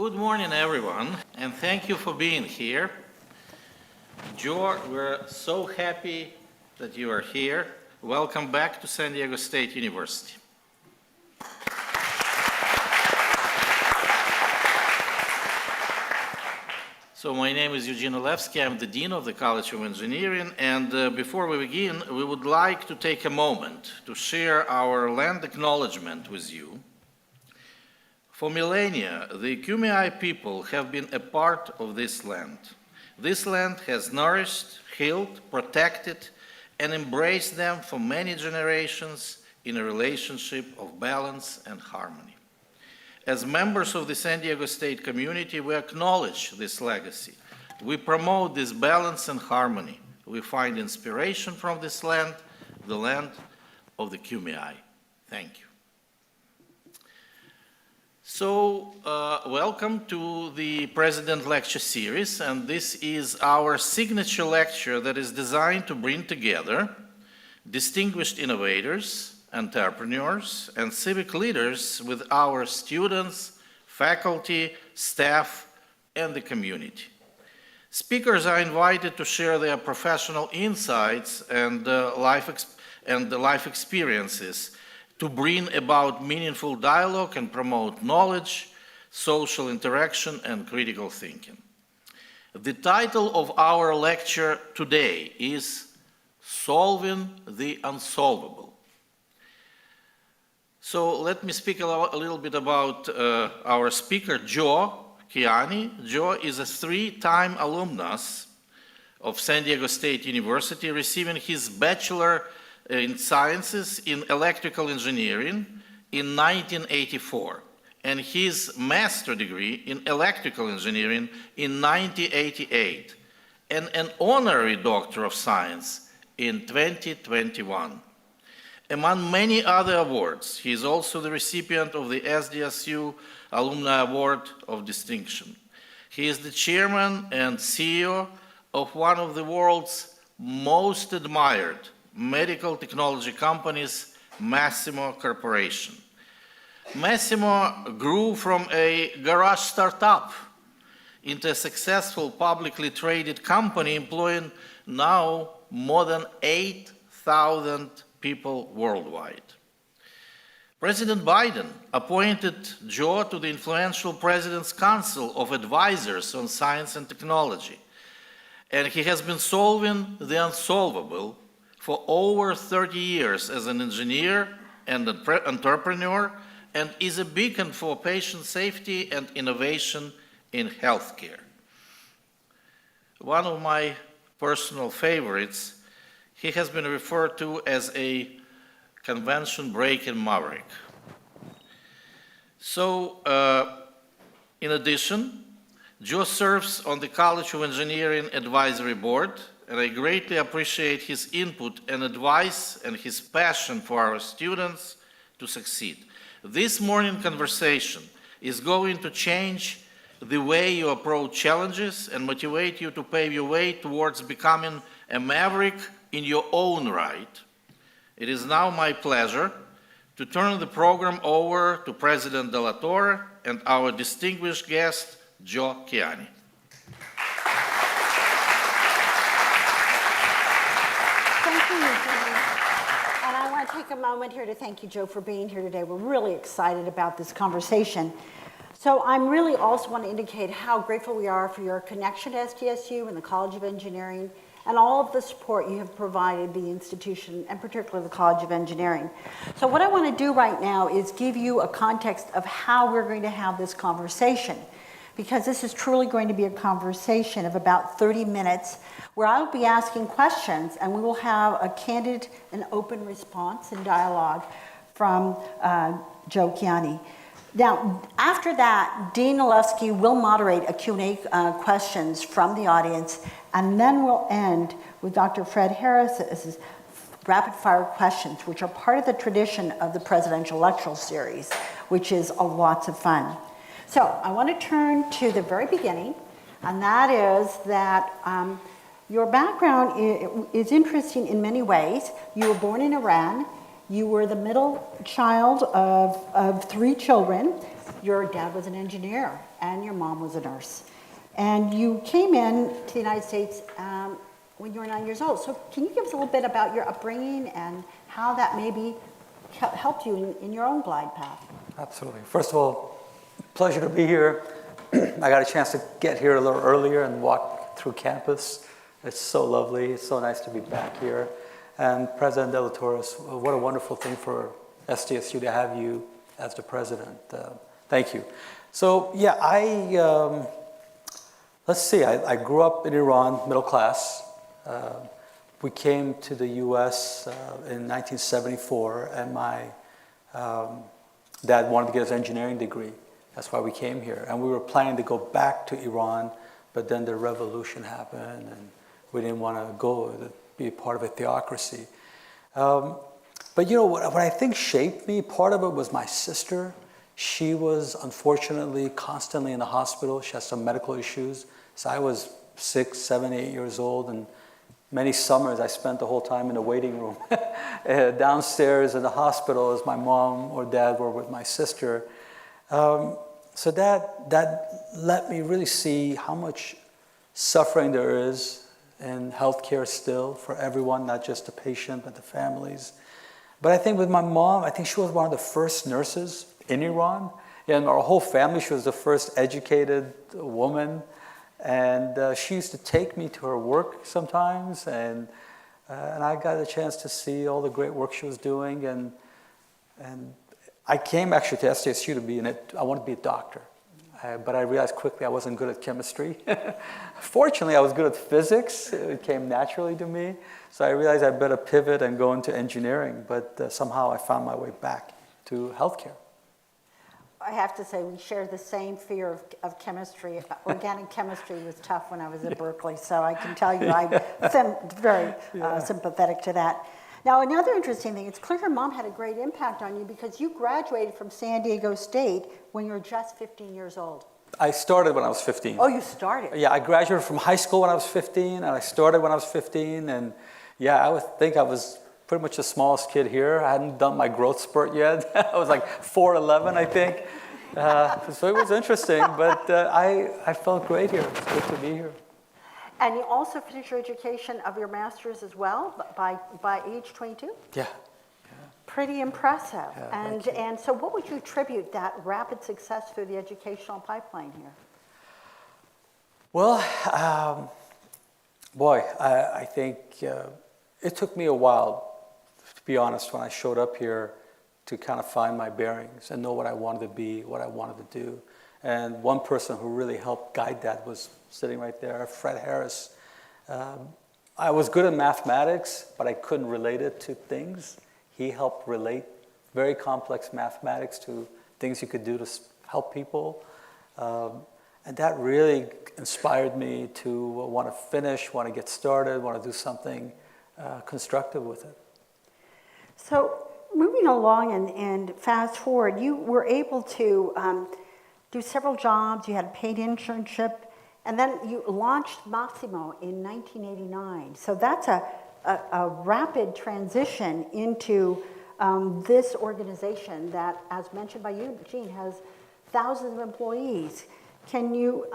good morning, everyone, and thank you for being here. Joe, we're so happy that you are here. Welcome back to San Diego State University. So my name is Eugene Olevsky. I'm the Dean of the College of Engineering, and before we begin, we would like to take a moment to share our land acknowledgement with you. For millennia, the Kiani people have been a part of this land. This land has nourished, healed, protected, and embraced them for many generations in a relationship of balance and harmony. As members of the San Diego State community, we acknowledge this legacy. We promote this balance and harmony. We find inspiration from this land, the land of the Kiani. Thank you. So, welcome to the President Lecture Series, and this is our signature lecture that is designed to bring together distinguished innovators, entrepreneurs, and civic leaders with our students, faculty, staff, and the community. Speakers are invited to share their professional insights and life experiences to bring about meaningful dialogue and promote knowledge, social interaction, and critical thinking. The title of our lecture today is Solving the Unsolvable. So let me speak a little bit about our speaker, Joe Kiani. Joe is a three-time alumnus of San Diego State University, receiving his Bachelor in Sciences in Electrical Engineering in 1984, and his master's degree in Electrical Engineering in 1988, and an honorary Doctor of Science in 2021. Among many other awards, he is also the recipient of the SDSU Alumni Award of Distinction. He is the chairman and CEO of one of the world's most admired medical technology companies, Massimo Corporation. Massimo grew from a garage startup into a successful publicly traded company employing now more than 8,000 people worldwide. President Biden appointed Joe to the influential President's Council of Advisors on Science and Technology, and he has been solving the unsolvable for over 30 years as an engineer and entrepreneur, and is a beacon for patient safety and innovation in healthcare. One of my personal favorites, he has been referred to as a convention-breaking maverick. So, in addition, Joe serves on the College of Engineering Advisory Board, and I greatly appreciate his input and advice and his passion for our students to succeed. This morning conversation is going to change the way you approach challenges and motivate you to pave your way towards becoming a maverick in your own right. It is now my pleasure to turn the program over to President de la Torre and our distinguished guest, Joe Kiani. And I want to take a moment here to thank you, Joe, for being here today. We're really excited about this conversation. So I'm really also want to indicate how grateful we are for your connection to SDSU and the College of Engineering and all of the support you have provided the institution, and particularly the College of Engineering. So what I want to do right now is give you a context of how we're going to have this conversation, because this is truly going to be a conversation of about 30 minutes where I'll be asking questions and we will have a candid and open response and dialogue from Joe Kiani. Now, after that, Dean Olevsky will moderate a Q&A questions from the audience, and then we'll end with Dr. Fred Harris's rapid-fire questions, which are part of the tradition of the Presidential Lecture Series, which is lots of fun. So I want to turn to the very beginning, and that is that your background is interesting in many ways. You were born in Iran, You were the middle child of three children. Your dad was an engineer and your mom was a nurse. And you came in to the United States when you were 9 years old. So can you give us a little bit about your upbringing and how that maybe helped you in your own glide path? Absolutely. First of all, pleasure to be here. I got a chance to get here a little earlier and walk through campus. It's so lovely. It's so nice to be back here. And President De La Torre, what a wonderful thing for SDSU to have you as the president. Thank you. So yeah, let's see, I grew up in Iran, middle class. We came to the US in 1974, and my dad wanted to get his engineering degree. That's why we came here. And we were planning to go back to Iran, but then the revolution happened, and we didn't want to go to be part of a theocracy. But you know, what I think shaped me, part of it was my sister. She was unfortunately constantly in the hospital. She had some medical issues. So I was 6, 7, 8 years old, and many summers I spent the whole time in the waiting room downstairs in the hospital as my mom or dad were with my sister. So that let me really see how much suffering there is in healthcare still for everyone, not just the patient, but the families. But I think with my mom, I think she was one of the first nurses in Iran. And our whole family, she was the first educated woman. And she used to take me to her work sometimes, and I got a chance to see all the great work she was doing. And I came actually to SDSU to be I wanted to be a doctor, but I realized quickly I wasn't good at chemistry. Fortunately, I was good at physics. It came naturally to me. So I realized I better pivot and go into engineering, but somehow I found my way back to healthcare. I have to say, we share the same fear of chemistry. Organic chemistry was tough when I was at Berkeley, so I can tell you I'm very sympathetic to that. Now, another interesting thing, it's clear your mom had a great impact on you because you graduated from San Diego State when you were just 15 years old. I started when I was 15. Oh, you started? Yeah, I graduated from high school when I was 15, and I started when I was 15, and yeah, I would think I was pretty much the smallest kid here. I hadn't done my growth spurt yet. I was like 4'11", I think. So it was interesting, but I felt great here. It's good to be here. And you also finished your education of your master's as well by age 22? Yeah. Pretty impressive. Yeah, and so what would you attribute that rapid success through the educational pipeline here? Well, boy, I think it took me a while, to be honest, when I showed up here to kind of find my bearings and know what I wanted to be, what I wanted to do. And one person who really helped guide that was sitting right there, Fred Harris. I was good at mathematics, but I couldn't relate it to things. He helped relate very complex mathematics to things you could do to help people. And that really inspired me to want to finish, want to get started, want to do something constructive with it. So moving along and fast forward, you were able to do several jobs. You had a paid internship, and then you launched Massimo in 1989. So that's a rapid transition into this organization that, as mentioned by you, Gene, has thousands of employees. Can you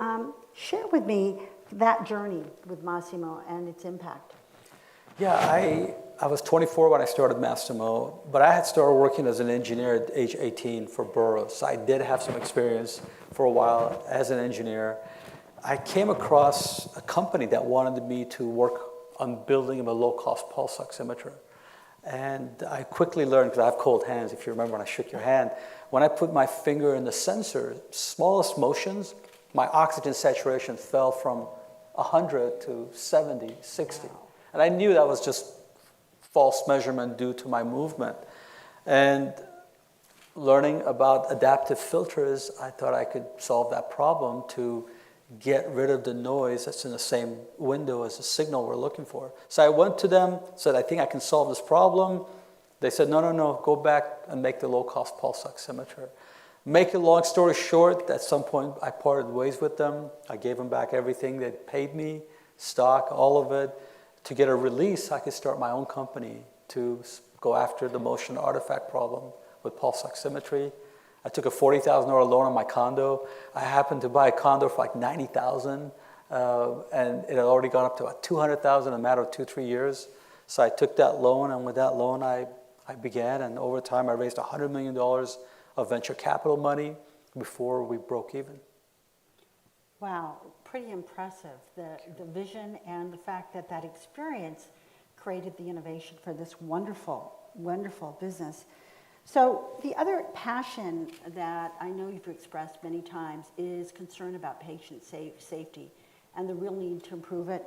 share with me that journey with Massimo and its impact? Yeah, I was 24 when I started Massimo, but I had started working as an engineer at age 18 for Burroughs. So I did have some experience for a while as an engineer. I came across a company that wanted me to work on building a low-cost pulse oximeter. And I quickly learned, because I have cold hands, if you remember when I shook your hand, when I put my finger in the sensor, smallest motions, my oxygen saturation fell from 100 to 70, 60. And I knew that was just false measurement due to my movement. And learning about adaptive filters, I thought I could solve that problem to get rid of the noise that's in the same window as the signal we're looking for. So I went to them, said, I think I can solve this problem. They said, no, go back and make the low-cost pulse oximeter. Make a long story short, at some point I parted ways with them. I gave them back everything they paid me, stock, all of it. To get a release, I could start my own company to go after the motion artifact problem with pulse oximetry. I took a $40,000 loan on my condo. I happened to buy a condo for like $90,000, and it had already gone up to about $200,000 in a matter of 2-3 years. So I took that loan, and with that loan, I began, and over time, I raised $100 million of venture capital money before we broke even. Wow, pretty impressive, the vision and the fact that that experience created the innovation for this wonderful, wonderful business. So the other passion that I know you've expressed many times is concern about patient safety and the real need to improve it.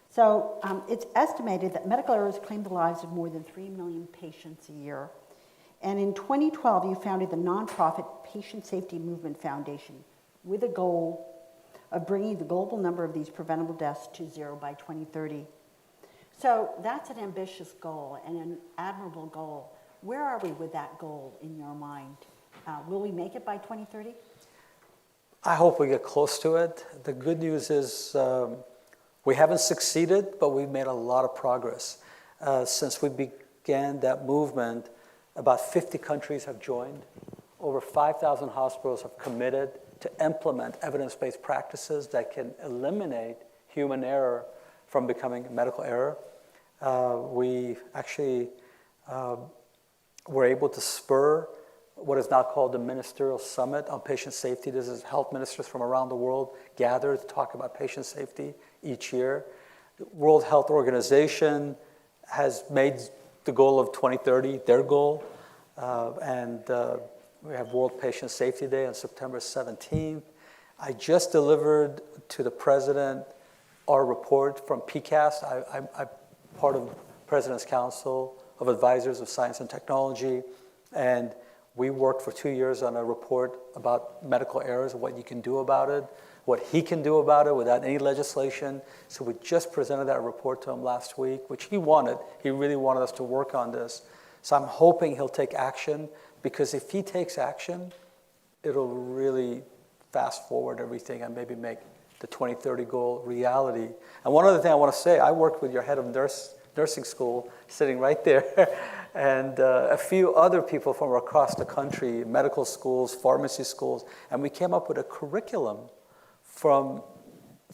So it's estimated that medical errors claim the lives of more than 3 million patients a year. And in 2012, you founded the nonprofit Patient Safety Movement Foundation with a goal of bringing the global number of these preventable deaths to 0 by 2030. So that's an ambitious goal and an admirable goal. Where are we with that goal in your mind? Will we make it by 2030? I hope we get close to it. The good news is we haven't succeeded, but we've made a lot of progress. Since we began that movement, about 50 countries have joined. Over 5,000 hospitals have committed to implement evidence-based practices that can eliminate human error from becoming medical error. We actually were able to spur what is now called the Ministerial Summit on Patient Safety. This is health ministers from around the world gathered to talk about patient safety each year. The World Health Organization has made the goal of 2030 their goal. We have World Patient Safety Day on September 17th. I just delivered to the president our report from PCAST. I'm part of the President's Council of Advisors of Science and Technology, and we worked for 2 years on a report about medical errors, what you can do about it, what he can do about it without any legislation. So we just presented that report to him last week, which he wanted. He really wanted us to work on this. So I'm hoping he'll take action, because if he takes action, it'll really fast forward everything and maybe make the 2030 goal reality. And one other thing I want to say, I worked with your head of nursing school sitting right there, and a few other people from across the country, medical schools, pharmacy schools, and we came up with a curriculum for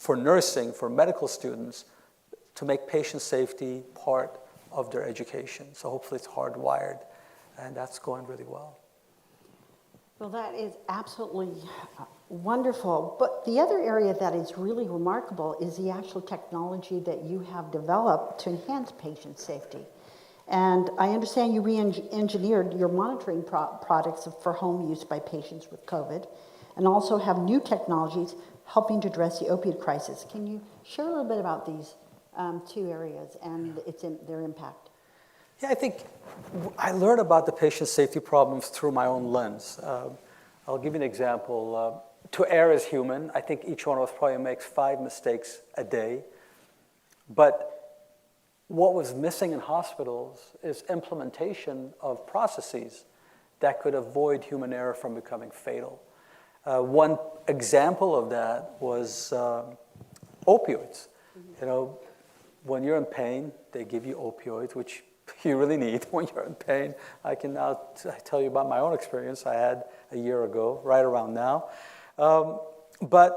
nursing, for medical students, to make patient safety part of their education. So hopefully it's hardwired, and that's going really well. Well, that is absolutely wonderful. But the other area that is really remarkable is the actual technology that you have developed to enhance patient safety. And I understand you re-engineered your monitoring products for home use by patients with COVID, and also have new technologies helping to address the opioid crisis. Can you share a little bit about these two areas and their impact? Yeah, I think I learned about the patient safety problems through my own lens. I'll give you an example. To err is human. I think each one of us probably makes 5 mistakes a day. But what was missing in hospitals is implementation of processes that could avoid human error from becoming fatal. One example of that was opioids. You know, when you're in pain, they give you opioids, which you really need when you're in pain. I can now tell you about my own experience I had a year ago, right around now. But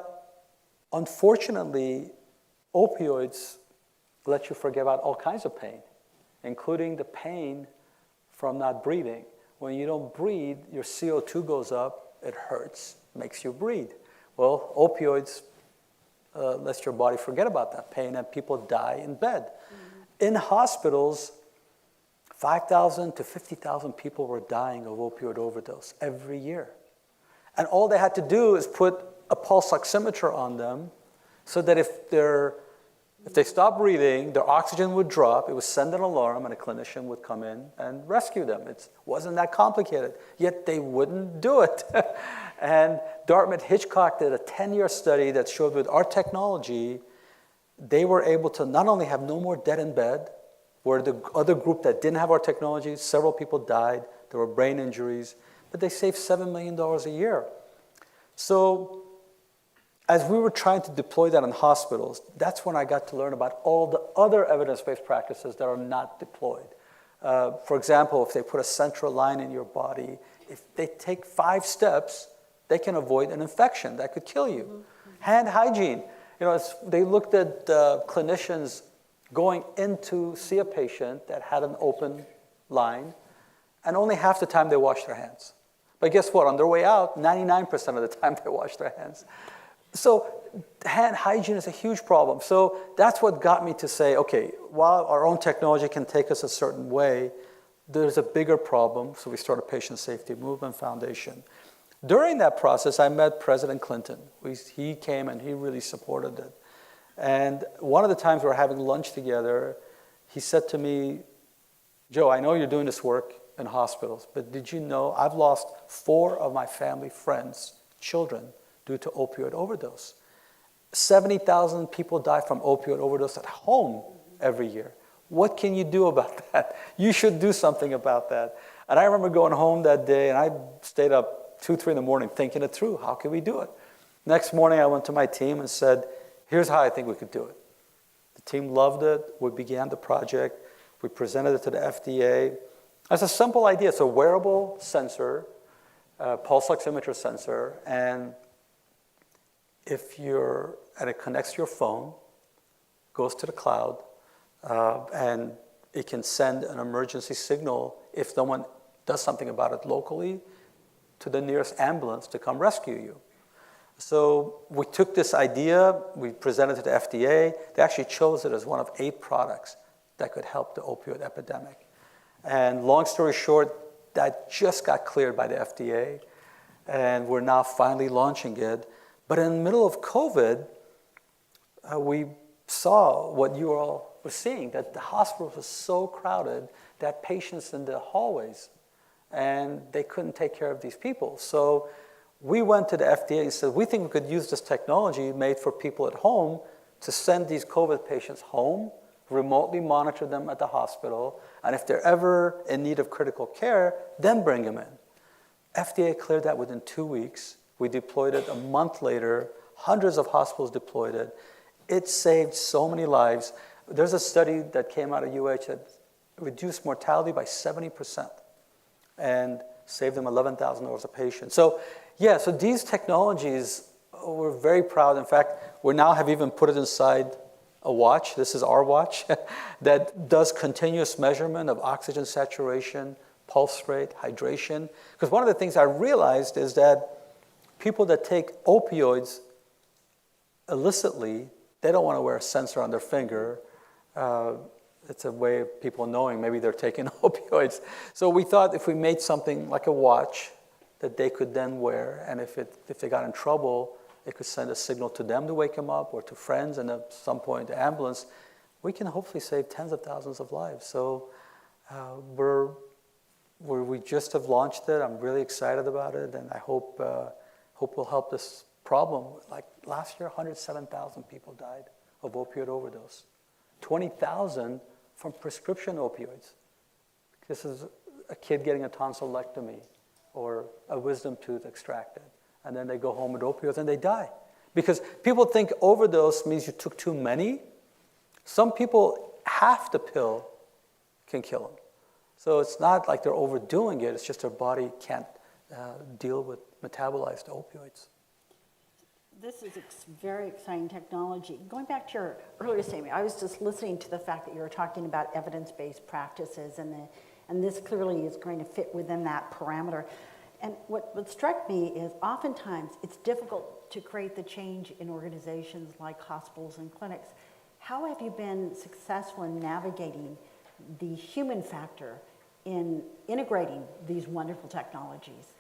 unfortunately, opioids let you forget about all kinds of pain, including the pain from not breathing. When you don't breathe, your CO2 goes up, it hurts, makes you breathe. Well, opioids lets your body forget about that pain, and people die in bed. Mm-hmm. In hospitals, 5,000 to 50,000 people were dying of opioid overdose every year. And all they had to do is put a pulse oximeter on them so that if they stopped breathing, their oxygen would drop, it would send an alarm, and a clinician would come in and rescue them. It wasn't that complicated, yet they wouldn't do it. And Dartmouth-Hitchcock did a 10-year study that showed with our technology, they were able to not only have no more dead in bed, where the other group that didn't have our technology, several people died, there were brain injuries, but they saved $7 million a year. So as we were trying to deploy that in hospitals, that's when I got to learn about all the other evidence-based practices that are not deployed. For example, if they put a central line in your body, if they take 5 steps, they can avoid an infection that could kill you. Mm-hmm. Hand hygiene. They looked at clinicians going in to see a patient that had an open line, and only half the time they washed their hands. But guess what? On their way out, 99% of the time they washed their hands. So hand hygiene is a huge problem. So that's what got me to say, okay, while our own technology can take us a certain way, there's a bigger problem. So we started Patient Safety Movement Foundation. During that process, I met President Clinton. He came and he really supported it. And one of the times we were having lunch together, he said to me, Joe, I know you're doing this work in hospitals, but did you know I've lost 4 of my family friends, children, due to opioid overdose. 70,000 people die from opioid overdose at home every year. What can you do about that? You should do something about that. And I remember going home that day, and I stayed up 2, 3 in the morning thinking it through. How can we do it? Next morning, I went to my team and said, here's how I think we could do it. The team loved it. We began the project. We presented it to the FDA. It's a simple idea. It's a wearable sensor, pulse oximeter sensor, and it connects to your phone, goes to the cloud, and it can send an emergency signal if someone does something about it locally to the nearest ambulance to come rescue you. So we took this idea, we presented it to the FDA. They actually chose it as one of 8 products that could help the opioid epidemic. And long story short, that just got cleared by the FDA, and we're now finally launching it. But in the middle of COVID, we saw what you all were seeing, that the hospitals were so crowded that patients in the hallways, and they couldn't take care of these people. So we went to the FDA and said, we think we could use this technology made for people at home to send these COVID patients home, remotely monitor them at the hospital, and if they're ever in need of critical care, then bring them in. FDA cleared that within 2 weeks. We deployed it a month later. Hundreds of hospitals deployed it. It saved so many lives. There's a study that came out of UH that reduced mortality by 70% and saved them $11,000 a patient. So these technologies, we're very proud. In fact, we now have even put it inside a watch. This is our watch that does continuous measurement of oxygen saturation, pulse rate, hydration. Because one of the things I realized is that people that take opioids illicitly, they don't want to wear a sensor on their finger. It's a way of people knowing maybe they're taking opioids. So we thought if we made something like a watch that they could then wear, and if they got in trouble, it could send a signal to them to wake them up or to friends, and at some point the ambulance, we can hopefully save tens of thousands of lives. So we just have launched it. I'm really excited about it, and I hope we'll help this problem. Like last year, 107,000 people died of opioid overdose. 20,000 from prescription opioids. This is a kid getting a tonsillectomy or a wisdom tooth extracted, and then they go home with opioids and they die. Because people think overdose means you took too many. Some people, half the pill can kill them. So it's not like they're overdoing it, it's just their body can't deal with metabolized opioids. This is very exciting technology. Going back to your earlier statement, I was just listening to the fact that you were talking about evidence-based practices, and this clearly is going to fit within that parameter. And what struck me is oftentimes it's difficult to create the change in organizations like hospitals and clinics. How have you been successful in navigating the human factor in integrating these wonderful technologies?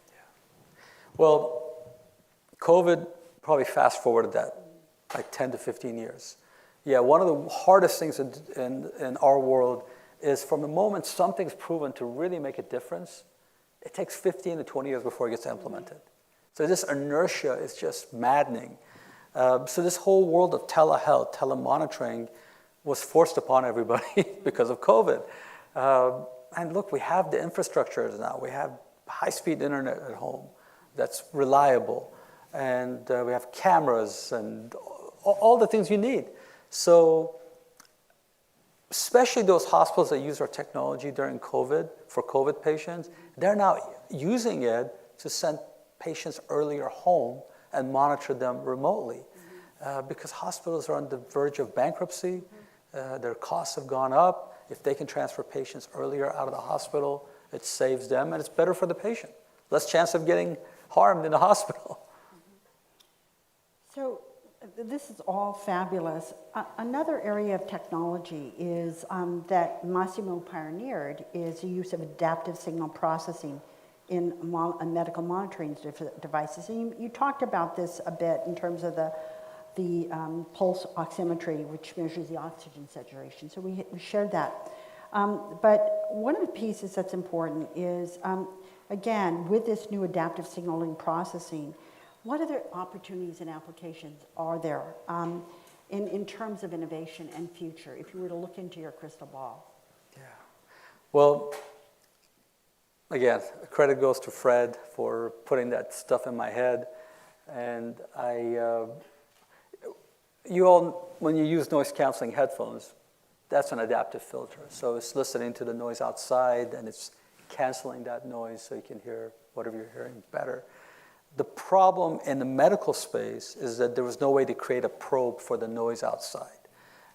Well, COVID probably fast-forwarded that like 10 to 15 years. Yeah, one of the hardest things in our world is from the moment something's proven to really make a difference, it takes 15 to 20 years before it gets implemented. So this inertia is just maddening. So this whole world of telehealth, telemonitoring was forced upon everybody because of COVID. And look, we have the infrastructure now. We have high-speed internet at home that's reliable. And we have cameras and all the things you need. So especially those hospitals that use our technology during COVID, for COVID patients, they're now using it to send patients earlier home and monitor them remotely. Because hospitals are on the verge of bankruptcy, their costs have gone up. If they can transfer patients earlier out of the hospital, it saves them and it's better for the patient. Less chance of getting harmed in the hospital. So this is all fabulous. Another area of technology is that Massimo pioneered is the use of adaptive signal processing in medical monitoring devices. And you talked about this a bit in terms of the pulse oximetry, which measures the oxygen saturation. So we shared that. But one of the pieces that's important is, again, with this new adaptive signaling processing, what other opportunities and applications are there in terms of innovation and future, if you were to look into your crystal ball? Yeah. Well, again, credit goes to Fred for putting that stuff in my head. And you all, when you use noise canceling headphones, that's an adaptive filter. So it's listening to the noise outside and it's canceling that noise so you can hear whatever you're hearing better. The problem in the medical space is that there was no way to create a probe for the noise outside.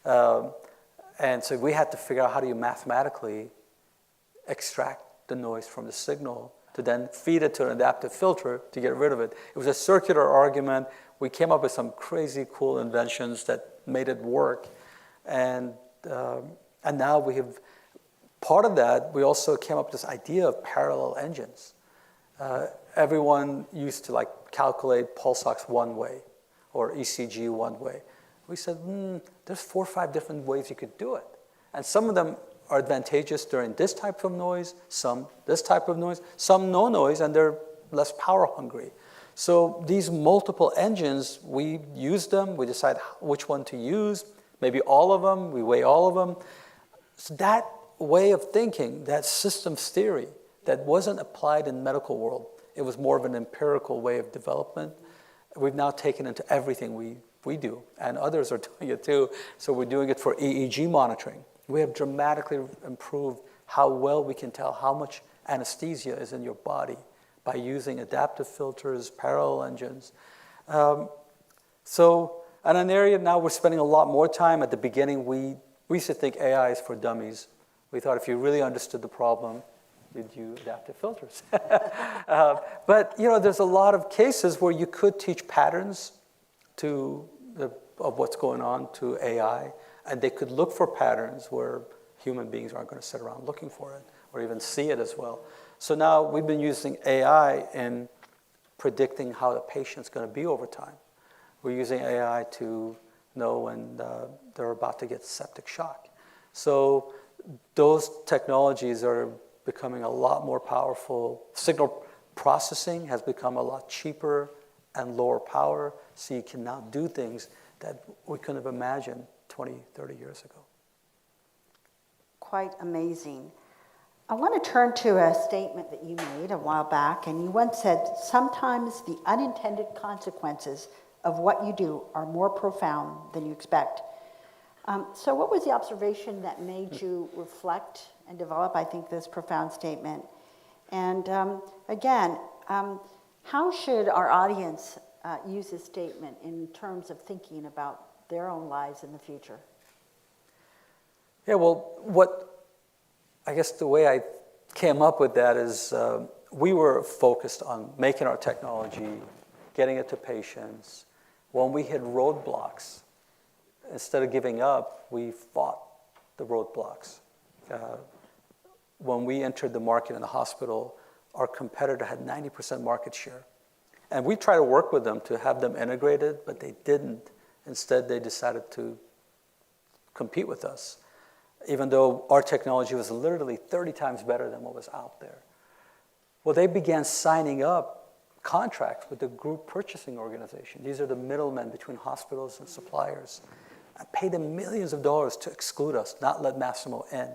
And so we had to figure out how do you mathematically extract the noise from the signal to then feed it to an adaptive filter to get rid of it. It was a circular argument. We came up with some crazy cool inventions that made it work. And now we have, part of that, we also came up with this idea of parallel engines. Everyone used to calculate pulse ox one way or ECG one way. We said, there's 4 or 5 different ways you could do it. And some of them are advantageous during this type of noise, some this type of noise, some no noise, and they're less power hungry. So these multiple engines, we use them, we decide which one to use, maybe all of them, we weigh all of them. So that way of thinking, that systems theory, that wasn't applied in the medical world, it was more of an empirical way of development. We've now taken into everything we do, and others are doing it too. So we're doing it for EEG monitoring. We have dramatically improved how well we can tell how much anesthesia is in your body by using adaptive filters, parallel engines. So in an area now we're spending a lot more time. At the beginning, we used to think AI is for dummies. We thought if you really understood the problem, you'd use adaptive filters. But there's a lot of cases where you could teach patterns of what's going on to AI, and they could look for patterns where human beings aren't going to sit around looking for it or even see it as well. So now we've been using AI in predicting how the patient's going to be over time. We're using AI to know when they're about to get septic shock. So those technologies are becoming a lot more powerful. Signal processing has become a lot cheaper and lower power, so you can now do things that we couldn't have imagined 20, 30 years ago. Quite amazing. I want to turn to a statement that you made a while back, and you once said, sometimes the unintended consequences of what you do are more profound than you expect. So what was the observation that made you reflect and develop, I think, this profound statement? And again, how should our audience use this statement in terms of thinking about their own lives in the future? Yeah, well, I guess the way I came up with that is we were focused on making our technology, getting it to patients. When we hit roadblocks, instead of giving up, we fought the roadblocks. When we entered the market in the hospital, our competitor had 90% market share. And we tried to work with them to have them integrated, but they didn't. Instead, they decided to compete with us, even though our technology was literally 30 times better than what was out there. Well, they began signing up contracts with the group purchasing organization. These are the middlemen between hospitals and suppliers. I paid them millions of dollars to exclude us, not let Massimo in.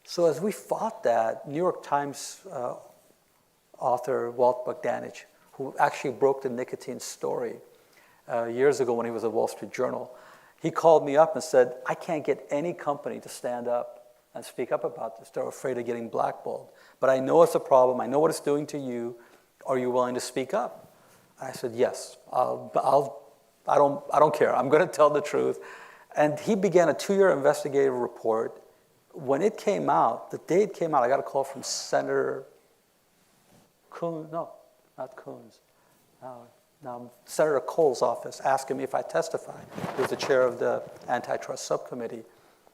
So as we fought that, New York Times author Walt Bogdanich, who actually broke the nicotine story years ago when he was at Wall Street Journal, He called me up and said, I can't get any company to stand up and speak up about this. They're afraid of getting blackballed. But I know it's a problem. I know what it's doing to you. Are you willing to speak up? And I said, yes, I don't care. I'm going to tell the truth. And he began a 2-year investigative report. When it came out, the day it came out, I got a call from Senator Coons, no, not Coons. Senator Cole's office asking me if I testify. He was the chair of the antitrust subcommittee.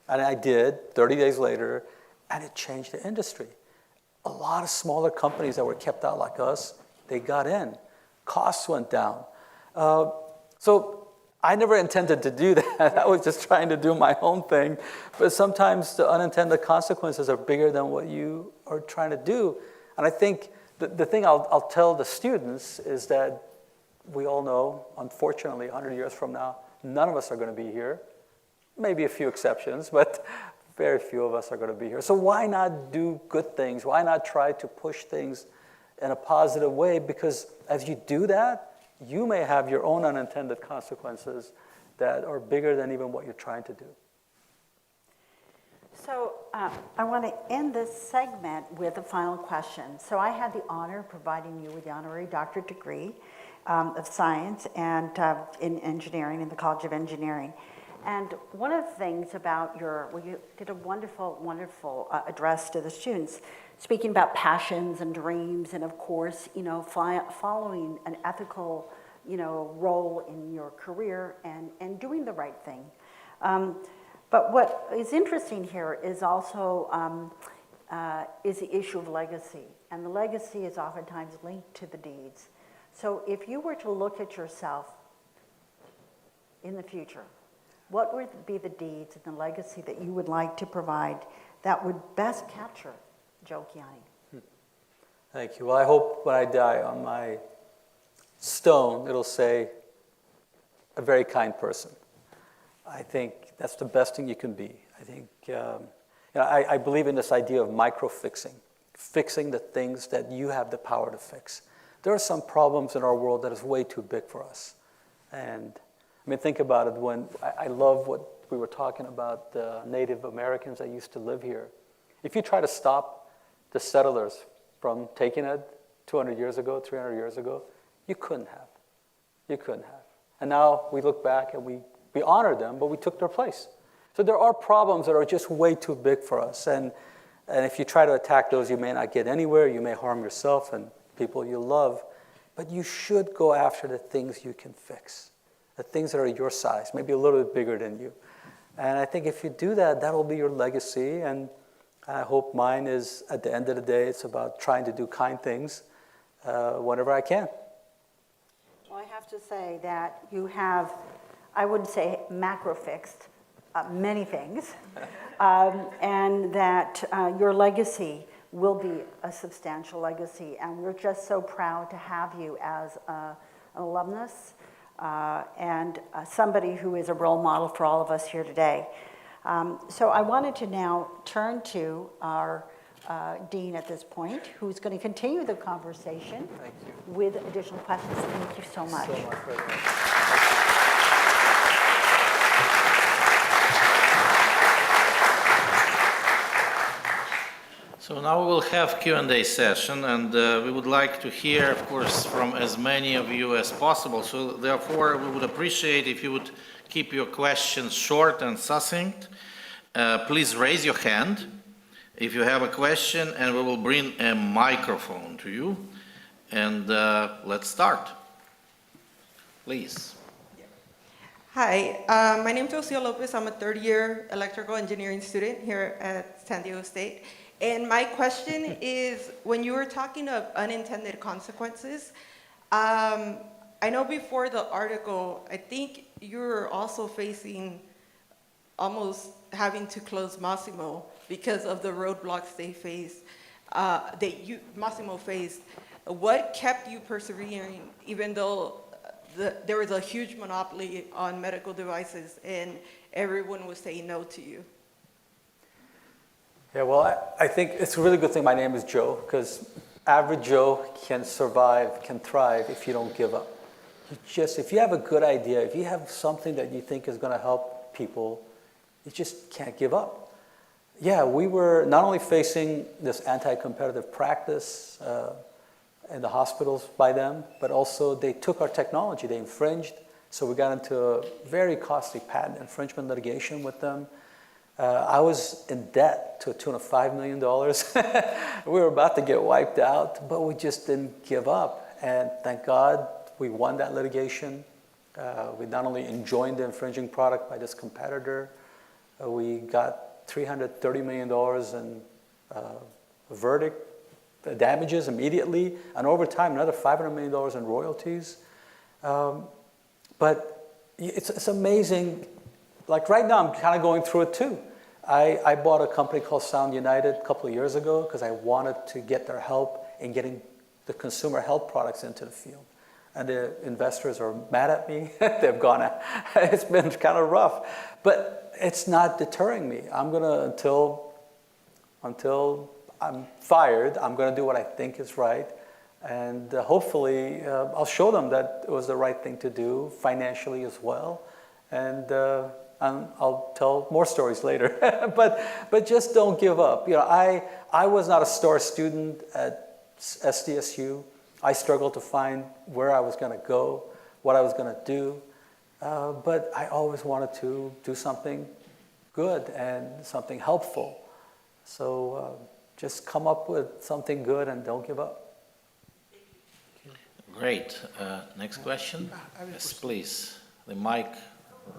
And I did, 30 days later, and it changed the industry. A lot of smaller companies that were kept out like us, they got in. Costs went down. So I never intended to do that. I was just trying to do my own thing. But sometimes the unintended consequences are bigger than what you are trying to do. And I think the thing I'll tell the students is that we all know, unfortunately, 100 years from now, none of us are going to be here. Maybe a few exceptions, but very few of us are going to be here. So why not do good things? Why not try to push things in a positive way? Because as you do that, you may have your own unintended consequences that are bigger than even what you're trying to do. So I want to end this segment with a final question. So I had the honor of providing you with the honorary doctorate degree of science and in engineering in the College of Engineering. And one of the things about you did a wonderful, wonderful address to the students, speaking about passions and dreams, and of course, following an ethical, role in your career and doing the right thing. But what is interesting here is also is the issue of legacy, and the legacy is oftentimes linked to the deeds. So if you were to look at yourself in the future, what would be the deeds and the legacy that you would like to provide that would best capture Joe Kiani? Thank you. Well, I hope when I die on my stone, it'll say, a very kind person. I think that's the best thing you can be. I think, I believe in this idea of micro-fixing, fixing the things that you have the power to fix. There are some problems in our world that is way too big for us. And think about it. When I love what we were talking about, the Native Americans that used to live here. If you try to stop the settlers from taking it 200 years ago, 300 years ago, you couldn't have. You couldn't have. And now we look back and we honor them, but we took their place. So there are problems that are just way too big for us. And if you try to attack those, you may not get anywhere. You may harm yourself and people you love. But you should go after the things you can fix, the things that are your size, maybe a little bit bigger than you. And I think if you do that, that'll be your legacy. And I hope mine is, at the end of the day, it's about trying to do kind things whenever I can. Well, I have to say that you have, I wouldn't say macro-fixed, many things, and that your legacy will be a substantial legacy. And we're just so proud to have you as an alumnus and somebody who is a role model for all of us here today. So I wanted to now turn to our Dean at this point, who's going to continue the conversation with additional questions. Thank you so much. So much for that. So now we will have Q&A session, and we would like to hear, of course, from as many of you as possible. So therefore, we would appreciate if you would keep your questions short and succinct. Please raise your hand if you have a question, and we will bring a microphone to you. And let's start. Please. Hi, my name is Josia Lopez. I'm a third-year electrical engineering student here at San Diego State. And my question is, when you were talking of unintended consequences, I know before the article, I think you were also facing almost having to close Massimo because of the roadblocks they faced, Massimo faced. What kept you persevering, even though there was a huge monopoly on medical devices and everyone was saying no to you? Yeah, well, I think it's a really good thing my name is Joe, because average Joe can survive, can thrive if you don't give up. If you have a good idea, if you have something that you think is going to help people, you just can't give up. Yeah, we were not only facing this anti-competitive practice in the hospitals by them, but also they took our technology, they infringed, so we got into a very costly patent infringement litigation with them. I was in debt to a tune of $5 million. We were about to get wiped out, but we just didn't give up. And thank God we won that litigation. We not only enjoined the infringing product by this competitor, we got $330 million in verdict damages immediately, and over time another $500 million in royalties. But it's amazing. Like right now, I'm kind of going through it too. I bought a company called Sound United a couple of years ago because I wanted to get their help in getting the consumer health products into the field. And the investors are mad at me. They've gone out. It's been kind of rough. But it's not deterring me. I'm going to, until I'm fired, I'm going to do what I think is right. And hopefully, I'll show them that it was the right thing to do financially as well. And I'll tell more stories later. but just don't give up. You know, I was not a star student at SDSU. I struggled to find where I was going to go, what I was going to do. But I always wanted to do something good and something helpful. So just come up with something good and don't give up. Great. Next question? Yes, please. The mic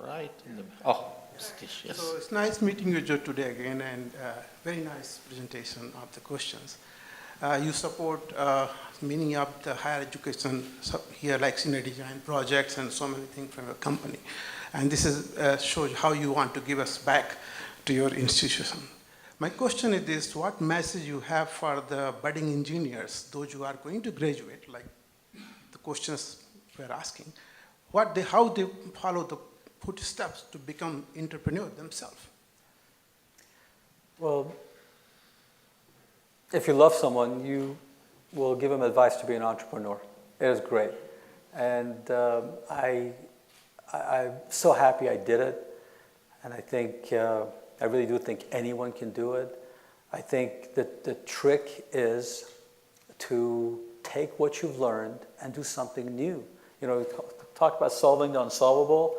right in the... Oh, Satish, yes. So it's nice meeting you, Joe, today again, and very nice presentation of the questions. You support meaning up the higher education here, like senior design projects and so many things from your company. And this is shows how you want to give us back to your institution. My question is this: what message you have for the budding engineers, those who are going to graduate, like the questions we're asking, how they follow the footsteps to become entrepreneur themselves? Well, if you love someone, you will give them advice to be an entrepreneur. It is great. And I'm so happy I did it. And I think, I really do think anyone can do it. I think that the trick is to take what you've learned and do something new. You know, we talk about solving the unsolvable.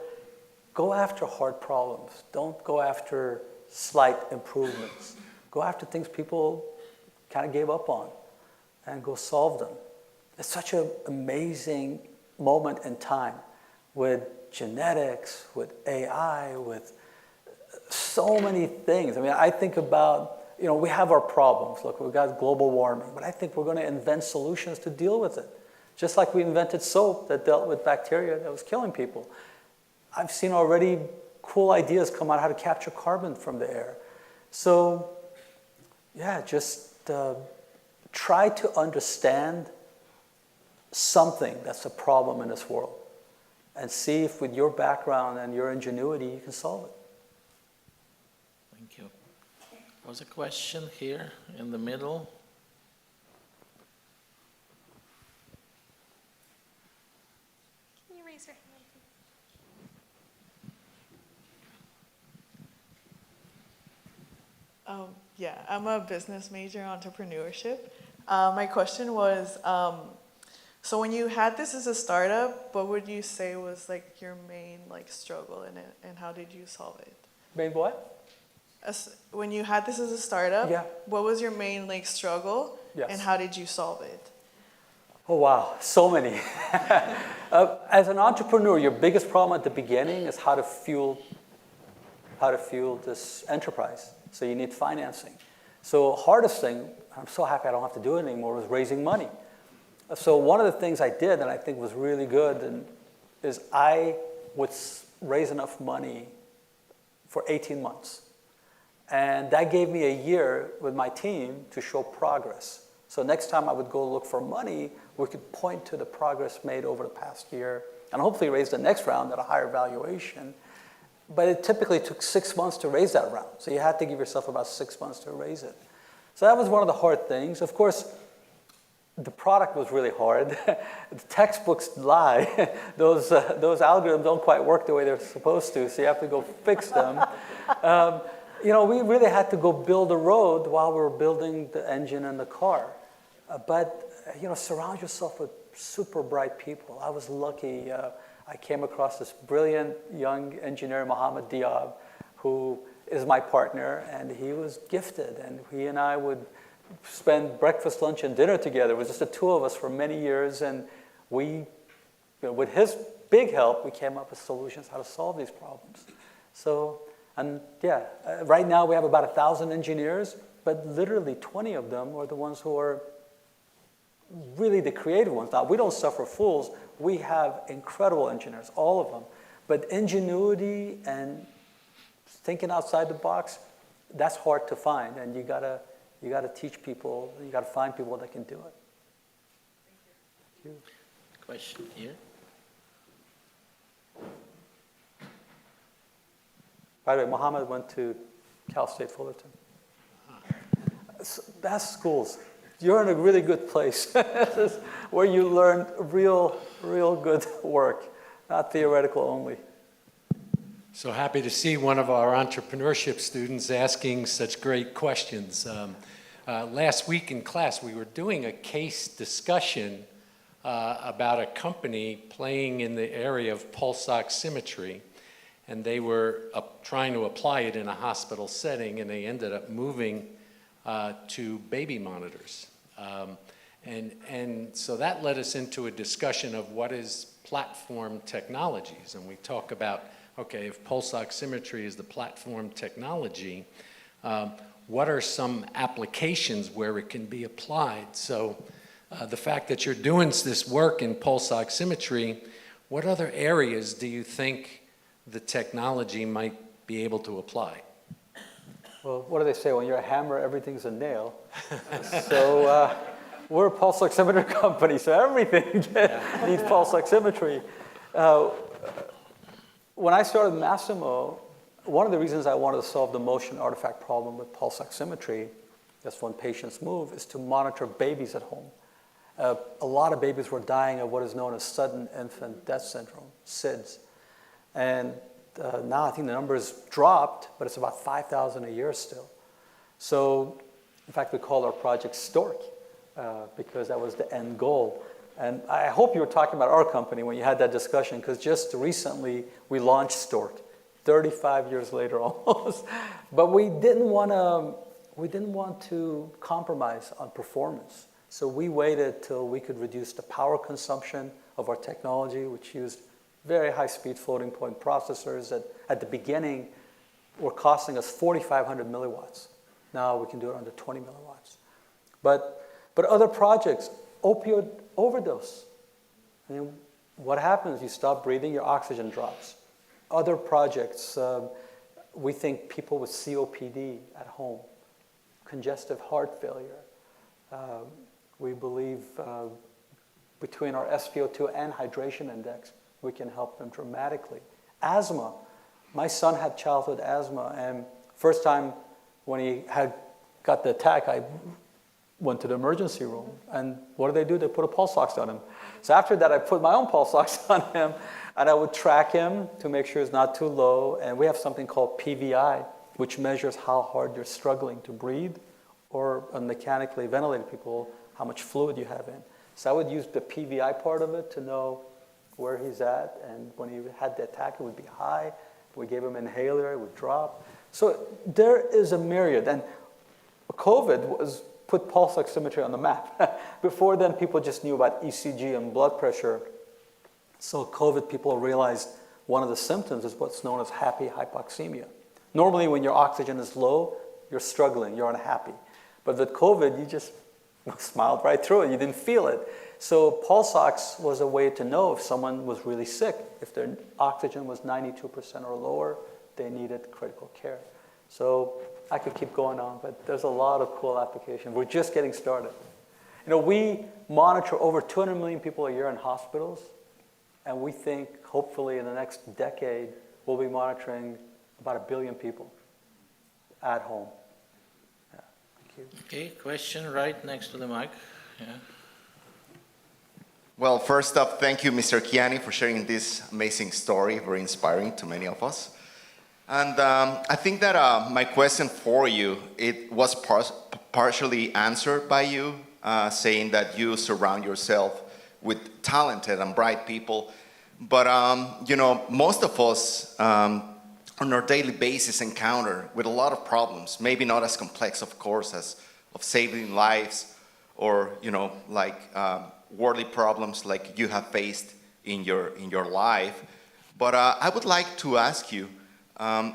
Go after hard problems. Don't go after slight improvements. Go after things people kind of gave up on and go solve them. It's such an amazing moment in time with genetics, with AI, with so many things. I mean, I think about, you know, we have our problems. Look, we've got global warming, but I think we're going to invent solutions to deal with it. Just like we invented soap that dealt with bacteria that was killing people. I've seen already cool ideas come out how to capture carbon from the air. So, yeah, just try to understand something that's a problem in this world and see if with your background and your ingenuity you can solve it. Thank you. There was a question here in the middle. Can you raise your hand? Yeah, I'm a business major in entrepreneurship. My question was, so when you had this as a startup, what would you say was like your main struggle in it, and how did you solve it? Main what? When you had this as a startup, Yeah. what was your main struggle, Yes. and how did you solve it? Oh, wow, so many. As an entrepreneur, your biggest problem at the beginning is how to fuel this enterprise. So you need financing. So hardest thing, I'm so happy I don't have to do it anymore, was raising money. So one of the things I did, and I think was really good, is I would raise enough money for 18 months. And that gave me a year with my team to show progress. So next time I would go look for money, we could point to the progress made over the past year and hopefully raise the next round at a higher valuation. But it typically took 6 months to raise that round. So you had to give yourself about 6 months to raise it. So that was one of the hard things. Of course, the product was really hard. The textbooks lie. Those algorithms don't quite work the way they're supposed to, so you have to go fix them. We really had to go build a road while we were building the engine and the car. But surround yourself with super bright people. I was lucky. I came across this brilliant young engineer, Mohammed Diab, who is my partner, and he was gifted. And he and I would spend breakfast, lunch, and dinner together. It was just the two of us for many years, and we, with his big help, we came up with solutions how to solve these problems. So, right now we have about 1,000 engineers, but literally 20 of them are the ones who are really the creative ones. Now, we don't suffer fools. We have incredible engineers, all of them. But ingenuity and thinking outside the box, that's hard to find, and you gotta teach people, you gotta find people that can do it. Thank you. Question here. By the way, Mohammed went to Cal State Fullerton. Best schools. You're in a really good place. This is where you learn real good work, not theoretical only. So happy to see one of our entrepreneurship students asking such great questions. Last week in class, we were doing a case discussion about a company playing in the area of pulse oximetry, and they were trying to apply it in a hospital setting, and they ended up moving to baby monitors. And so that led us into a discussion of what is platform technologies, and we talk about, okay, if pulse oximetry is the platform technology, what are some applications where it can be applied? So the fact that you're doing this work in pulse oximetry, what other areas do you think the technology might be able to apply? Well, what do they say? When you're a hammer, everything's a nail. So we're a pulse oximeter company, so everything needs pulse oximetry. When I started Massimo, one of the reasons I wanted to solve the motion artifact problem with pulse oximetry, that's when patients move, is to monitor babies at home. A lot of babies were dying of what is known as sudden infant death syndrome, SIDS. And now I think the number's dropped, but it's about 5,000 a year still. So, in fact, we call our project Stork, because that was the end goal. And I hope you were talking about our company when you had that discussion, because just recently we launched Stork, 35 years later almost. But we didn't want to compromise on performance. So we waited till we could reduce the power consumption of our technology, which used very high-speed floating point processors that at the beginning were costing us 4,500 milliwatts. Now we can do it under 20 milliwatts. But other projects, opioid overdose. I mean, what happens? You stop breathing, your oxygen drops. Other projects, we think people with COPD at home, congestive heart failure. We believe between our SpO2 and hydration index, we can help them dramatically. Asthma. My son had childhood asthma, and first time when he got the attack, I went to the emergency room. And what do? They put a pulse ox on him. So after that, I put my own pulse ox on him, and I would track him to make sure it's not too low. And we have something called PVI, which measures how hard you're struggling to breathe, or on mechanically ventilated people, how much fluid you have in. So I would use the PVI part of it to know where he's at, and when he had the attack, it would be high. We gave him an inhaler, it would drop. So there is a myriad, and COVID put pulse oximetry on the map. Before then, people just knew about ECG and blood pressure. So COVID, people realized one of the symptoms is what's known as happy hypoxemia. Normally, when your oxygen is low, you're struggling, you're unhappy. But with COVID, you just smiled right through it, you didn't feel it. So pulse ox was a way to know if someone was really sick. If their oxygen was 92% or lower, they needed critical care. So I could keep going on, but there's a lot of cool applications. We're just getting started. We monitor over 200 million people a year in hospitals, and we think hopefully in the next decade, we'll be monitoring about 1 billion people at home. Yeah. Thank you. Okay, question right next to the mic. Yeah. Well, first up, thank you, Mr. Kiani, for sharing this amazing story, very inspiring to many of us. And I think that my question for you, it was partially answered by you, saying that you surround yourself with talented and bright people. But, you know, most of us on our daily basis encounter with a lot of problems, maybe not as complex, of course, as of saving lives or, you know, like worldly problems like you have faced in your life. But I would like to ask you,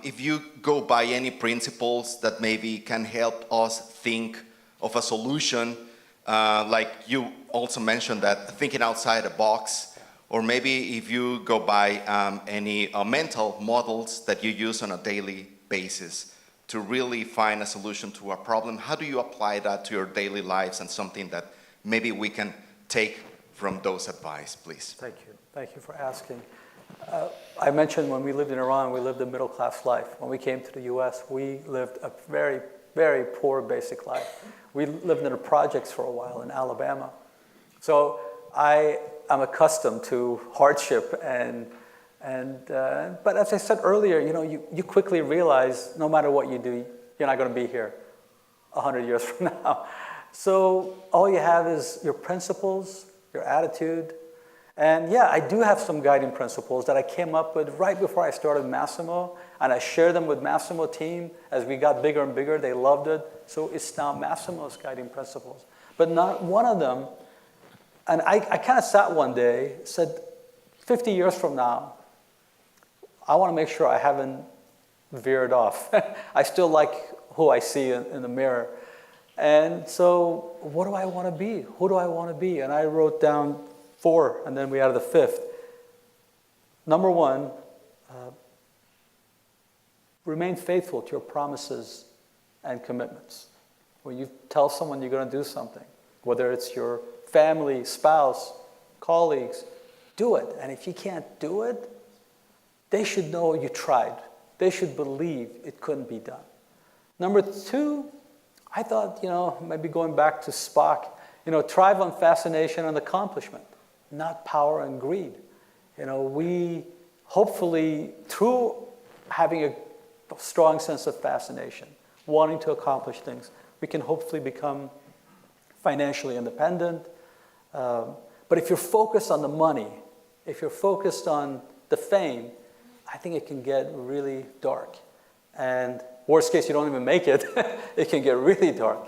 if you go by any principles that maybe can help us think of a solution, like you also mentioned that thinking outside the box, or maybe if you go by any mental models that you use on a daily basis to really find a solution to a problem, how do you apply that to your daily lives and something that maybe we can take from those advice, please? Thank you. Thank you for asking. I mentioned when we lived in Iran, we lived a middle-class life. When we came to the US, we lived a very, very poor basic life. We lived in the projects for a while in Alabama. So I am accustomed to hardship but as I said earlier, you know, you quickly realize no matter what you do, you're not going to be here 100 years from now. So all you have is your principles, your attitude. And yeah, I do have some guiding principles that I came up with right before I started Massimo, and I shared them with Massimo team. As we got bigger and bigger, they loved it. So it's now Massimo's guiding principles. But not one of them, and I kind of sat one day, said, 50 years from now, I want to make sure I haven't veered off. I still like who I see in the mirror. And so what do I want to be? Who do I want to be? And I wrote down 4, and then we added the 5th. Number 1, remain faithful to your promises and commitments. When you tell someone you're going to do something, whether it's your family, spouse, colleagues, do it. And if you can't do it, they should know you tried. They should believe it couldn't be done. Number 2, I thought, you know, maybe going back to Spock, you know, thrive on fascination and accomplishment, not power and greed. You know, we hopefully, through having a strong sense of fascination, wanting to accomplish things, we can hopefully become financially independent. But if you're focused on the money, if you're focused on the fame, I think it can get really dark. And worst case, you don't even make it. It can get really dark.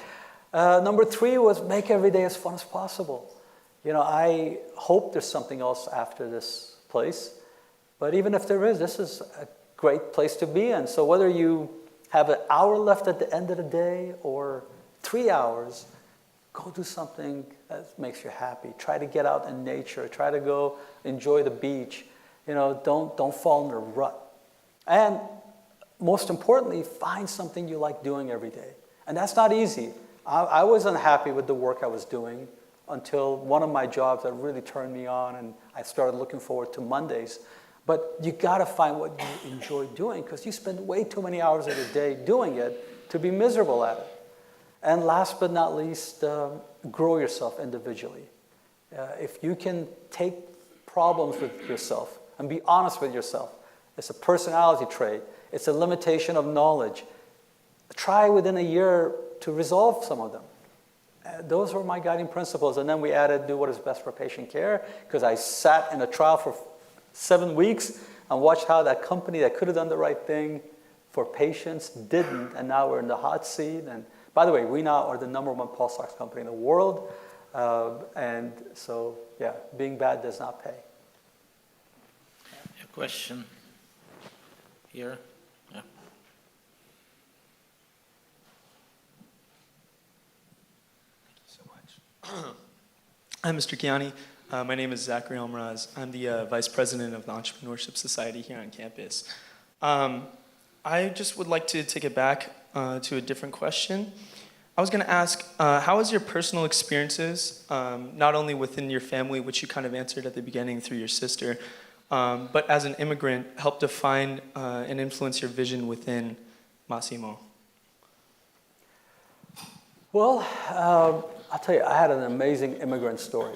Number 3 was make every day as fun as possible. You know, I hope there's something else after this place. But even if there is, this is a great place to be in. So whether you have an hour left at the end of the day or 3 hours, go do something that makes you happy. Try to get out in nature. Try to go enjoy the beach. You know, don't fall in a rut. And most importantly, find something you like doing every day. And that's not easy. I was unhappy with the work I was doing until one of my jobs that really turned me on, and I started looking forward to Mondays. But you got to find what you enjoy doing, because you spend way too many hours of the day doing it to be miserable at it. And last but not least, grow yourself individually. If you can take problems with yourself and be honest with yourself, it's a personality trait, it's a limitation of knowledge. Try within a year to resolve some of them. Those were my guiding principles. And then we added do what is best for patient care, because I sat in a trial for 7 weeks and watched how that company that could have done the right thing for patients didn't, and now we're in the hot seat. And by the way, we now are the #1 pulse ox company in the world. And so, yeah, being bad does not pay. A question here. Yeah. Hi, Mr. Kiani. My name is Zachary Almaraz. I'm the Vice President of the Entrepreneurship Society here on campus. I just would like to take it back to a different question. I was going to ask, how has your personal experiences, not only within your family, which you kind of answered at the beginning through your sister, but as an immigrant, helped define and influence your vision within Massimo? Well, I'll tell you, I had an amazing immigrant story.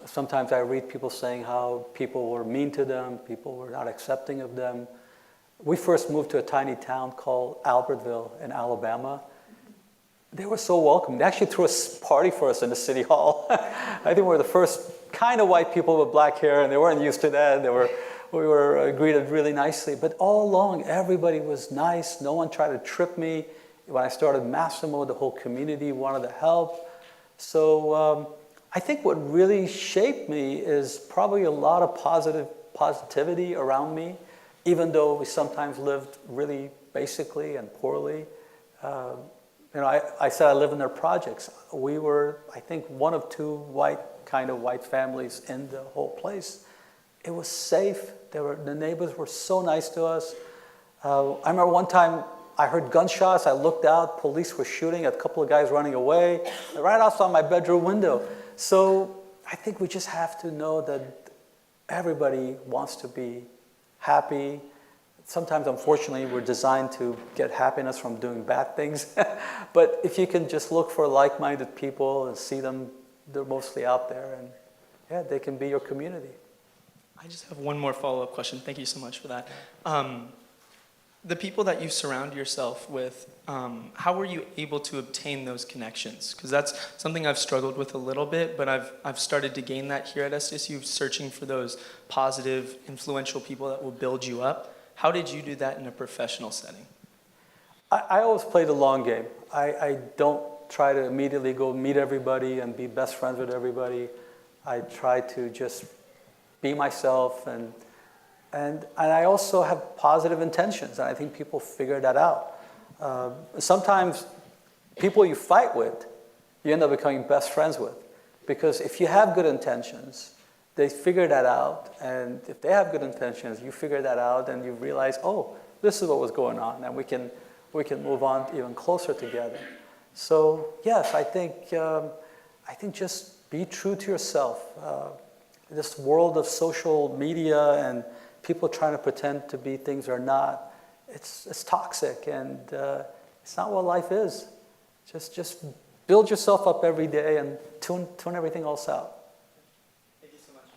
Sometimes I read people saying how people were mean to them, people were not accepting of them. We first moved to a tiny town called Albertville in Alabama. They were so welcoming. They actually threw a party for us in the city hall. I think we were the first kind of white people with black hair, and they weren't used to that. We were greeted really nicely. But all along, everybody was nice. No one tried to trip me. When I started Massimo, the whole community wanted to help. So I think what really shaped me is probably a lot of positivity around me, even though we sometimes lived really basically and poorly. I said I live in their projects. We were, I think, one of two white families in the whole place. It was safe. The neighbors were so nice to us. I remember one time I heard gunshots. I looked out. Police were shooting at a couple of guys running away right outside my bedroom window. So I think we just have to know that everybody wants to be happy. Sometimes, unfortunately, we're designed to get happiness from doing bad things. But if you can just look for like-minded people and see them, they're mostly out there, and yeah, they can be your community. I just have one more follow-up question. Thank you so much for that. The people that you surround yourself with, how were you able to obtain those connections? Because that's something I've struggled with a little bit, but I've started to gain that here at SDSU, searching for those positive, influential people that will build you up. How did you do that in a professional setting? I always play the long game. I don't try to immediately go meet everybody and be best friends with everybody. I try to just be myself, and I also have positive intentions, and I think people figure that out. Sometimes people you fight with, you end up becoming best friends with, because if you have good intentions, they figure that out, and if they have good intentions, you figure that out, and you realize, oh, this is what was going on, and we can move on even closer together. So yes, I think just be true to yourself. This world of social media and people trying to pretend to be things they're not, it's toxic, and it's not what life is. Just build yourself up every day and tune everything else out. Thank you so much.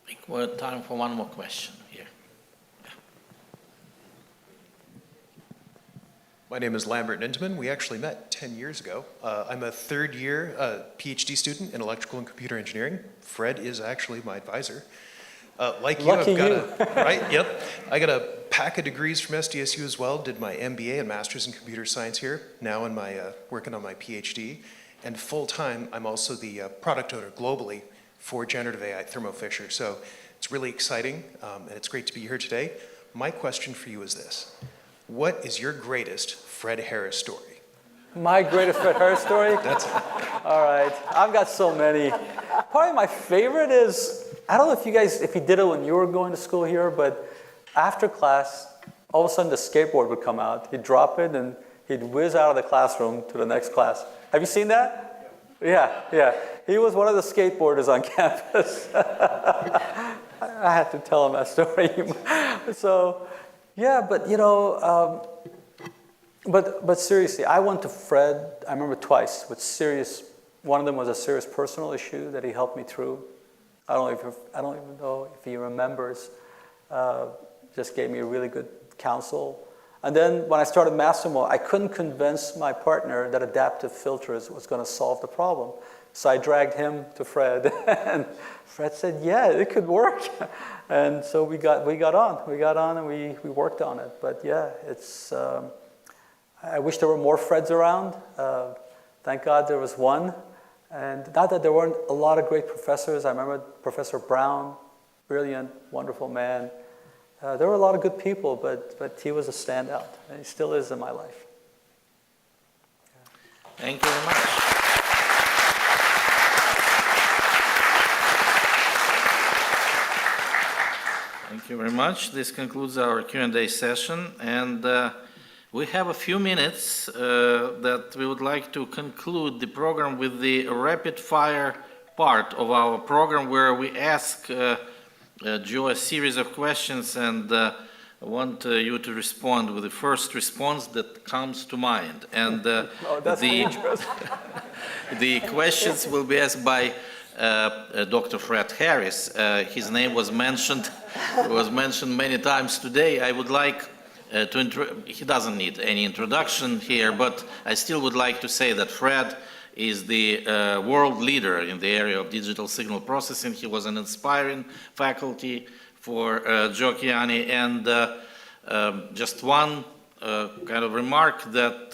I think we're time for one more question here. My name is Lambert Ninteman. We actually met 10 years ago. I'm a third-year PhD student in electrical and computer engineering. Fred is actually my advisor. Like you, Lucky I've got you. right? Yep. I got a pack of degrees from SDSU as well. Did my MBA and Master's in Computer Science here. Now in my working on my PhD, and full time, I'm also the product owner globally for generative AI at Thermo Fisher. So it's really exciting, and it's great to be here today. My question for you is this: what is your greatest Fred Harris story? My greatest Fred Harris story? That's it. All right, I've got so many. Probably my favorite is, I don't know if you did it when you were going to school here, but after class, all of a sudden the skateboard would come out. He'd drop it and he'd whiz out of the classroom to the next class. Have you seen that? Yeah. He was one of the skateboarders on campus. I had to tell him that story. So, yeah, but but seriously, I went to Fred, I remember twice, with serious, one of them was a serious personal issue that he helped me through. I don't even know if he remembers. Just gave me a really good counsel. And then when I started Massimo, I couldn't convince my partner that adaptive filters was going to solve the problem. So I dragged him to Fred, and Fred said, yeah, it could work. And so we got on and we worked on it. But yeah, it's, I wish there were more Freds around. Thank God there was one. And not that there weren't a lot of great professors. I remember Professor Brown, brilliant, wonderful man. There were a lot of good people, but he was a standout, and he still is in my life. Thank you very much. Thank you very much. This concludes our Q&A session, and we have a few minutes that we would like to conclude the program with the rapid-fire part of our program, where we ask Joe a series of questions, and I want you to respond with the first response that comes to mind. And Oh, that's dangerous. the questions will be asked by Dr. Fred Harris. His name was mentioned many times today. I would like he doesn't need any introduction here, but I still would like to say that Fred is the world leader in the area of digital signal processing. He was an inspiring faculty for Joe Kiani, and just one kind of remark that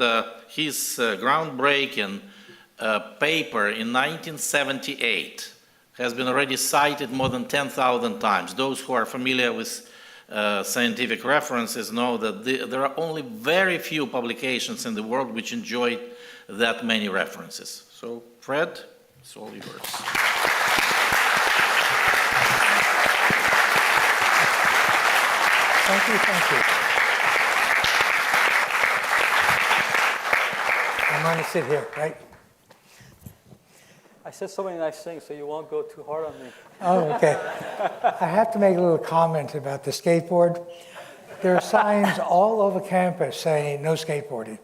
his groundbreaking paper in 1978 has been already cited more than 10,000 times. Those who are familiar with scientific references know that there are only very few publications in the world which enjoy that many references. So, Fred, it's all yours. Thank you, thank you. I'm going to sit here, right? I said so many nice things, so you won't go too hard on me. Oh, okay. I have to make a little comment about the skateboard. There are signs all over campus saying no skateboarding.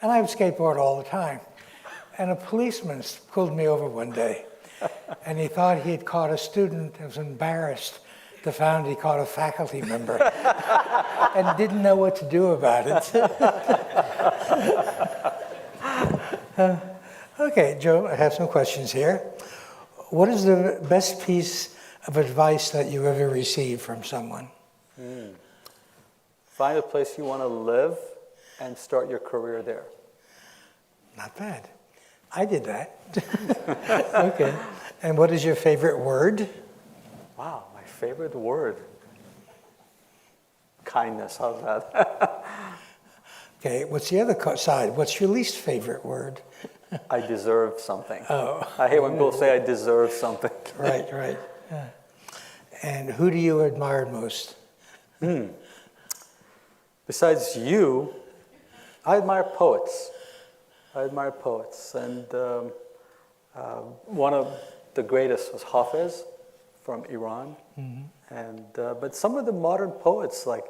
And I would skateboard all the time. And a policeman pulled me over one day. And he thought he had caught a student and was embarrassed to find he caught a faculty member and didn't know what to do about it. Okay, Joe, I have some questions here. What is the best piece of advice that you ever received from someone? Find a place you want to live and start your career there. Not bad. I did that. Okay. And what is your favorite word? Wow, my favorite word. Kindness, how's that? Okay, what's the other side? What's your least favorite word? I deserve something. Oh. I hate when people say I deserve something. Right, right. Yeah. And who do you admire most? Besides you, I admire poets. And one of the greatest was Hafez from Iran. And but some of the modern poets, like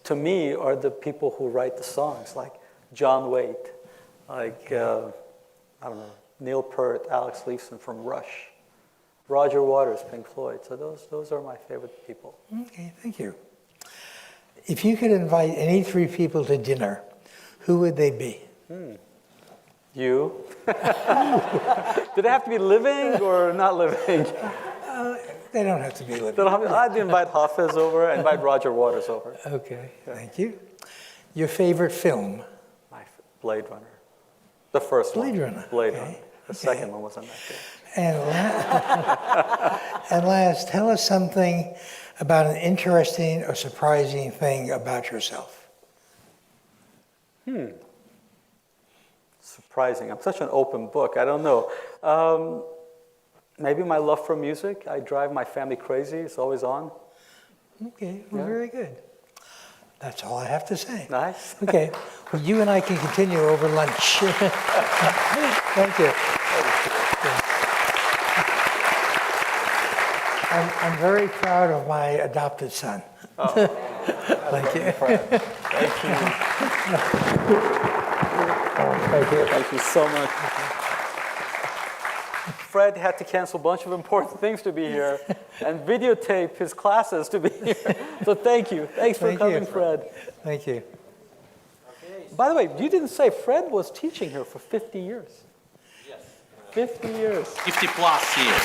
to me, are the people who write the songs, like John Waite, like I don't know, Neil Peart, Alex Lifeson from Rush, Roger Waters, Pink Floyd. So those are my favorite people. Okay, thank you. If you could invite any three people to dinner, who would they be? You? Do they have to be living or not living? They don't have to be living. I'd invite Hafez over, and invite Roger Waters over. Okay, thank you. Your favorite film? My Blade Runner. The first one. Blade Runner. Blade okay. Runner. The second one wasn't that good. And last, tell us something about an interesting or surprising thing about yourself. Surprising. I'm such an open book. I don't know. Maybe my love for music. I drive my family crazy. It's always on. Okay, well, very good. The That's all I have to say. Nice. Okay. Well, you and I can continue over lunch. Thank you. I'm very proud of my adopted son. Oh. Thank you. Thank you. Thank you. Thank you so much. Fred had to cancel a bunch of important things to be here and videotape his classes to be here. So thank you. Thanks for coming, Fred. Thank you. By the way, you didn't say Fred was teaching here for 50 years. Yes. 50 years. 50 plus years.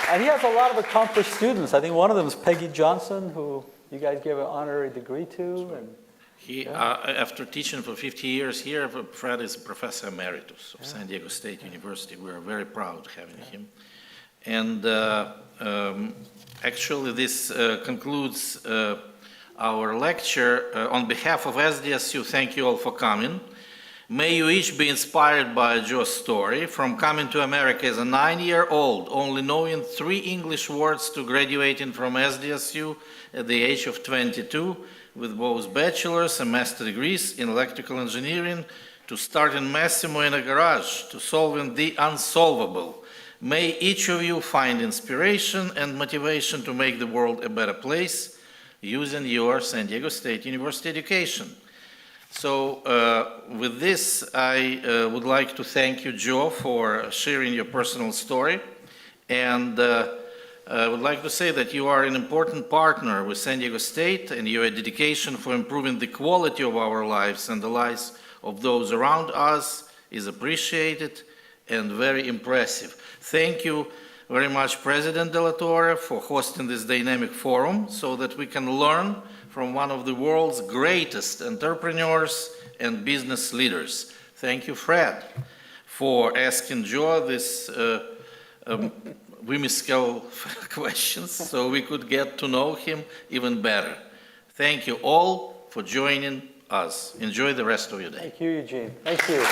And he has a lot of accomplished students. I think one of them is Peggy Johnson, who you guys gave an honorary degree to. And he, after teaching for 50 years here, Fred is Professor Emeritus of San Diego State University. We are very proud having him. And actually, this concludes our lecture. On behalf of SDSU, thank you all for coming. May you each be inspired by Joe's story. From coming to America as a 9-year-old, only knowing 3 English words, to graduating from SDSU at the age of 22, with both bachelor's and master degrees in electrical engineering, to starting Massimo in a garage, to solving the unsolvable. May each of you find inspiration and motivation to make the world a better place using your San Diego State University education. So with this, I would like to thank you, Joe, for sharing your personal story. And I would like to say that you are an important partner with San Diego State, and your dedication for improving the quality of our lives and the lives of those around us is appreciated and very impressive. Thank you very much, President de la Torre, for hosting this dynamic forum so that we can learn from one of the world's greatest entrepreneurs and business leaders. Thank you, Fred, for asking Joe this whimsical questions so we could get to know him even better. Thank you all for joining us. Enjoy the rest of your day. Thank you, Eugene. Thank you.